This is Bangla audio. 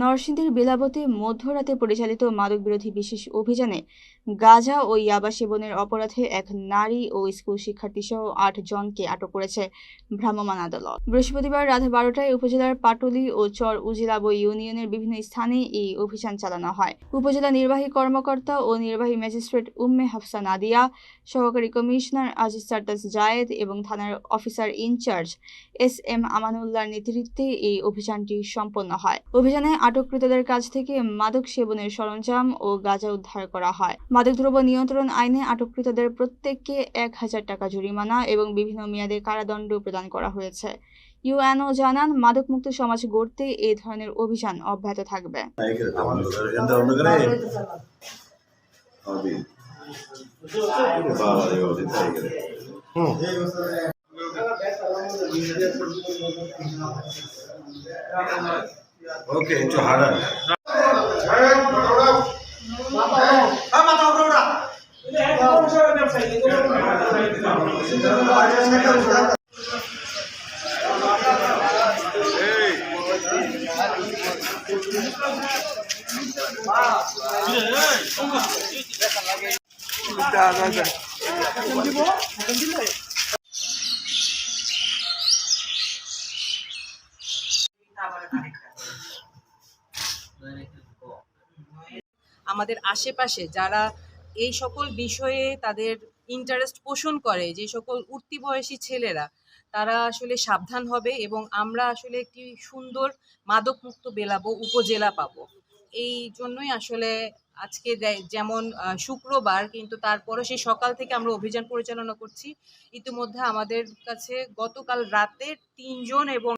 নরসিংদীর বেলাবতে মধ্যরাতে পরিচালিত মাদক বিরোধী বিশেষ অভিযানে গাঁজা ও ইয়াবা সেবনের অপরাধে এক নারী ও স্কুল শিক্ষার্থীসহ ৮ জনকে আটক করেছে ভ্রাম্যমাণ আদালত। বৃহস্পতিবার রাত ১২টায় উপজেলার পাটুলি ও চর উজিলাবো ইউনিয়নের বিভিন্ন স্থানে এই অভিযান চালানো হয়। উপজেলা নির্বাহী কর্মকর্তা ও নির্বাহী ম্যাজিস্ট্রেট উম্মে হাফসা নাদিয়া, সহকারী কমিশনার আজিজ সারতাজ জায়েদ এবং থানার অফিসার ইনচার্জ এস.এম. আমানুল্লাহর নেতৃত্বে এই অভিযানটি সম্পন্ন হয়। অভিযানে আটককৃতদের কাছ থেকে মাদক সেবনের সরঞ্জাম ও গাঁজা উদ্ধার করা হয়। মাদকদ্রব্য নিয়ন্ত্রণ আইনে আটককৃতদের প্রত্যেককে ১,০০০ টাকা জরিমানা এবং বিভিন্ন মেয়াদে কারাদণ্ড প্রদান করা হয়েছে। ইউএনও জানান, মাদকমুক্ত সমাজ গড়তে এই ধরনের অভিযান অব্যাহত থাকবে। Okay, itu haram. আমাদের আশেপাশে যারা এই সকল বিষয়ে তাদের ইন্টারেস্ট পোষণ করে, যে সকল উঠতি বয়সী ছেলেরা, তারা আসলে সাবধান হবে এবং আমরা আসলে একটি সুন্দর মাদকমুক্ত বেলাবো উপজেলা পাবো। এই জন্যই আসলে আজকে যেমন শুক্রবার, কিন্তু তারপরে সেই সকাল থেকে আমরা অভিযান পরিচালনা করছি। ইতিমধ্যে আমাদের কাছে গতকাল রাতে ৩ জন এবং